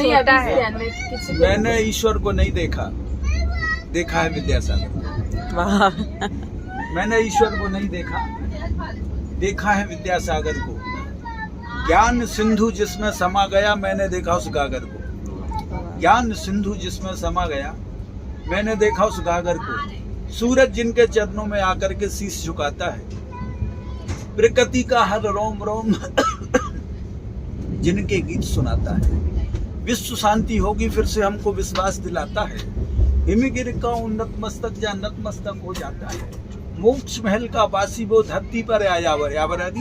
नहीं है। मैंने ईश्वर को नहीं देखा, देखा है विद्यासागर। वाह। मैंने ईश्वर को नहीं देखा, देखा है विद्यासागर को। ज्ञान सिंधु जिसमें समा गया, मैंने देखा उस गागर को। ज्ञान सिंधु जिसमें समा गया, मैंने देखा उस गागर को। सूरज जिनके चरणों में आकर के शीश झुकाता है, प्रकृति का हर रोम रोम जिनके गीत सुनाता है। विश्व शांति होगी फिर से हमको विश्वास दिलाता है। हिमगिर का उन्नत मस्तक या नतमस्तक हो जाता है। मोक्ष महल का वासी वो धरती पर आयावर,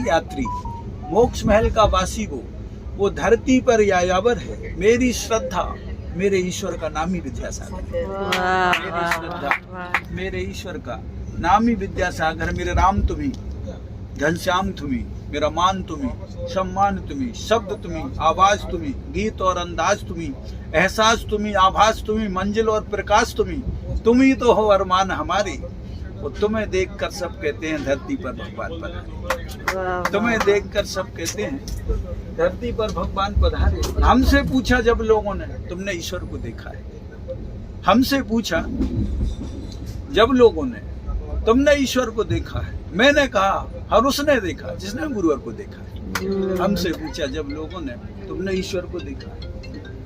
यात्री। मोक्ष महल का वासी वो धरती पर यायावर है। मेरी श्रद्धा मेरे ईश्वर का नाम ही विद्यासागर है। मेरी श्रद्धा मेरे ईश्वर का नाम ही विद्यासागर। मेरे राम तुम्ही, घनश्याम तुम्ही, मेरा मान तुम्ही, सम्मान तुम्ही, शब्द तुम्ही, आवाज तुम्ही, गीत और अंदाज तुम्ही, एहसास तुम्ही, आभास तुम्ही, मंजिल और प्रकाश तुम्ही तो हो अरमान हमारे। वो तुम्हें देखकर सब कहते हैं धरती पर भगवान पधारे। तुम्हें देखकर सब कहते हैं धरती पर भगवान पधारे। हमसे पूछा जब लोगों ने, तुमने ईश्वर को देखा है? हमसे पूछा जब लोगों ने, तुमने ईश्वर को देखा है? मैंने कहा हर उसने देखा जिसने गुरुवर को देखा है। हमसे पूछा जब लोगों ने, तुमने ईश्वर को देखा है?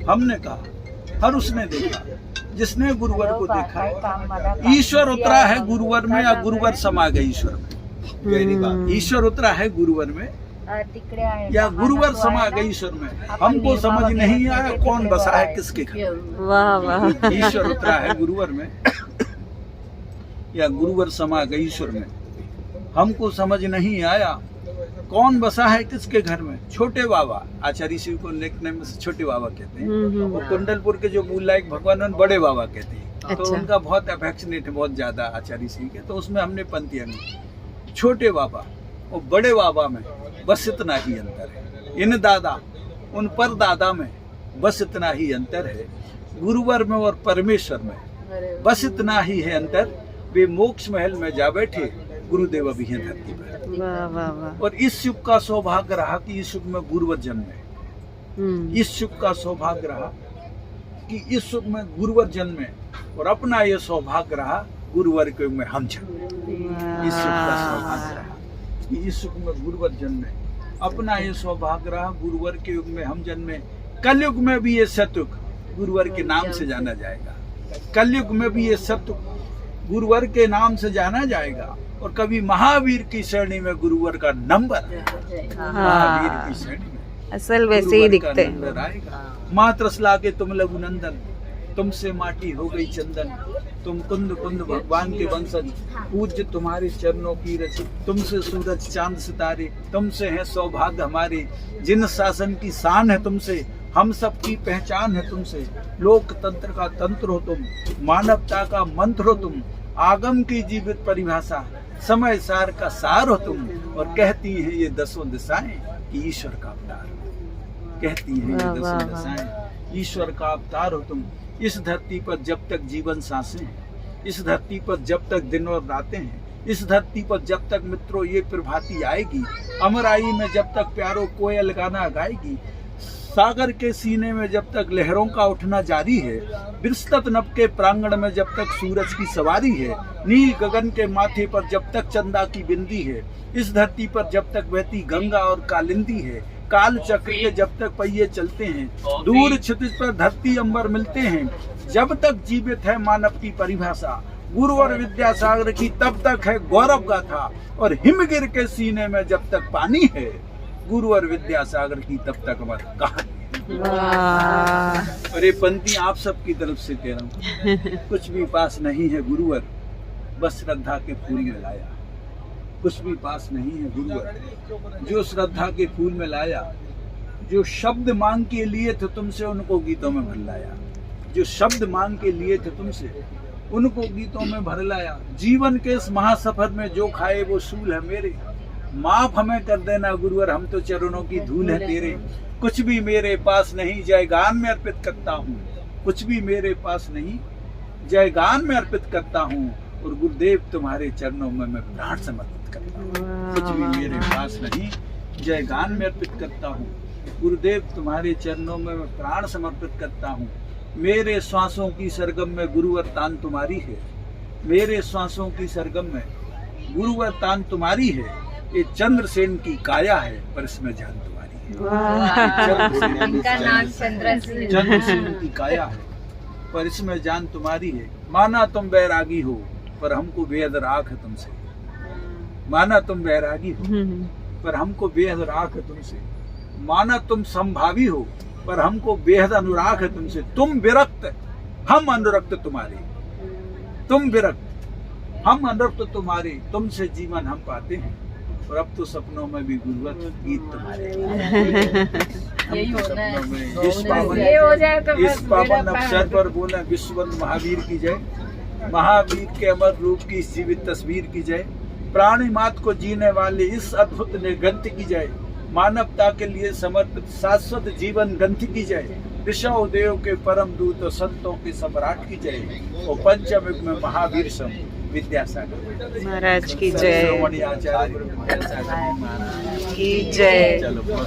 हमने कहा हर उसने देखा जिसने गुरुवर को देखा है। ईश्वर उतरा है गुरुवर में या गुरुवर समा गए ईश्वर में? ईश्वर उतरा है गुरुवर में या गुरुवर समा गए ईश्वर में? हमको समझ नहीं आया कौन बसा है किसके घर। वाह वाह। ईश्वर उतरा है गुरुवर में या गुरुवर समा गए ईश्वर में? हमको समझ नहीं आया कौन बसा है किसके घर में। छोटे बाबा, आचार्य शिव को निकनेम से छोटे बाबा कहते हैं। वो कुंडलपुर के जो मूल लायक भगवान बड़े बाबा कहते हैं। अच्छा। तो उनका बहुत अफेक्शनेट है, बहुत ज्यादा आचार्य शिव के, तो उसमें हमने पंक्तियां ली। छोटे बाबा और बड़े बाबा में बस इतना ही अंतर है। इन दादा उन पर दादा में बस इतना ही अंतर है। गुरुवर में और परमेश्वर में बस इतना ही है अंतर। वे मोक्ष महल में जा बैठे, गुरुदेव अभी हैं धरती पर। वाह वाह वाह। और इस युग का सौभाग्य रहा कि इस युग में गुरुवर जन्मे। इस युग का सौभाग्य रहा कि इस युग में गुरुवर जन्मे, और अपना ये सौभाग्य रहा गुरुवर के युग में हम जन्मे। इस युग का सौभाग्य रहा कि इस युग में गुरुवर जन्मे, अपना ये सौभाग्य रहा गुरुवर के युग में हम जन्मे। कलयुग में भी ये सतयुग गुरुवर के नाम से जाना जाएगा। कलयुग में भी ये सतयुग गुरुवर के नाम से जाना जाएगा। और कभी महावीर की श्रेणी में गुरुवर का नंबर, महावीर की श्रेणी में असल वैसे ही दिखते हैं। आएगा। माँ त्रसला के तुम लघु नंदन, तुमसे माटी हो गई चंदन। तुम कुंद कुंद भगवान के वंशज, पूज्य तुम्हारे चरणों की रचित। तुमसे सूरज चांद सितारे, तुमसे है सौभाग्य हमारे। जिन शासन की शान है तुमसे, हम सब की पहचान है तुमसे। लोकतंत्र का तंत्र हो तुम, मानवता का मंत्र हो तुम। आगम की जीवित परिभाषा, समय सार का सार हो तुम। और कहती हैं ये दसों दिशाएं कि ईश्वर का अवतार। कहती हैं ये दसों दिशाएं ईश्वर का अवतार हो तुम। इस धरती पर जब तक जीवन सांसें हैं, इस धरती पर जब तक दिन और रातें हैं, इस धरती पर जब तक मित्रों ये प्रभाती आएगी, अमराई में जब तक प्यारों कोयल गाना गाएगी, सागर के सीने में जब तक लहरों का उठना जारी है, विस्तृत नभ के प्रांगण में जब तक सूरज की सवारी है, नील गगन के माथे पर जब तक चंदा की बिंदी है, इस धरती पर जब तक बहती गंगा और कालिंदी है, काल चक्र के जब तक पहिए चलते हैं, दूर क्षितिज पर धरती अंबर मिलते हैं, जब तक जीवित है मानव की परिभाषा, गुरुवर विद्यासागर की तब तक है गौरव गाथा। और हिमगिर के सीने में जब तक पानी है, गुरुवर विद्यासागर की तब तक हमारी कहानी है। और ये पंक्ति आप सबकी तरफ से कह रहा हूँ। कुछ भी पास नहीं है गुरुवर, बस श्रद्धा के फूल में लाया। कुछ भी पास नहीं है गुरुवर, जो श्रद्धा के फूल में लाया। जो शब्द मांग के लिए थे तुमसे, उनको गीतों में भर लाया। जो शब्द मांग के लिए थे तुमसे, उनको गीतों में भर लाया। जीवन के इस महासफर में जो खाए वो सूल है मेरे। माफ हमें कर देना गुरुवर, हम तो चरणों की धूल है तेरे। कुछ भी मेरे पास नहीं, जय गान में अर्पित करता हूँ। कुछ भी मेरे पास नहीं, जय गान में अर्पित करता हूँ। और गुरुदेव तुम्हारे चरणों में मैं प्राण समर्पित करता हूँ। कुछ भी मेरे पास नहीं, जय गान में अर्पित करता हूँ। गुरुदेव तुम्हारे चरणों में मैं प्राण समर्पित करता हूँ। मेरे श्वासों की सरगम में गुरुवर तान तुम्हारी है, मेरे श्वासों की सरगम में गुरुवर तान तुम्हारी है। ये चंद्रसेन की काया है पर इसमें जान तुम्हारी है। इनका नाम चंद्रसेन। चंद्रसेन की काया है पर इसमें जान तुम्हारी है। माना तुम बैरागी हो पर हमको बेहद राख है तुमसे, माना तुम बैरागी हो पर हमको बेहद राख है तुमसे, माना तुम संभावी हो पर हमको बेहद अनुराग है तुमसे। तुम विरक्त हम अनुरक्त तुम्हारे, तुम विरक्त हम अनुरक्त तुम्हारे, तुमसे जीवन हम पाते हैं। और अब तो सपनों में भी गुरुवर गीत तुम्हारे। यही होना है। सपनों में इस पावन अवसर पर बोले विश्ववंद महावीर की जय, महावीर के अमर रूप की इस जीवित तस्वीर की जय, प्राणी मात को जीने वाले इस अद्भुत निर्ग्रंथ की जय, मानवता के लिए समर्पित शाश्वत जीवन ग्रंथ की जय, ऋषभ देव के परम दूत और संतों के सम्राट की जय, और पंचम युग में महावीर सम विद्यासागर महाराज की जय, श्रोमणी आचार्य गुरु विद्यासागर महाराज की जय। चलो।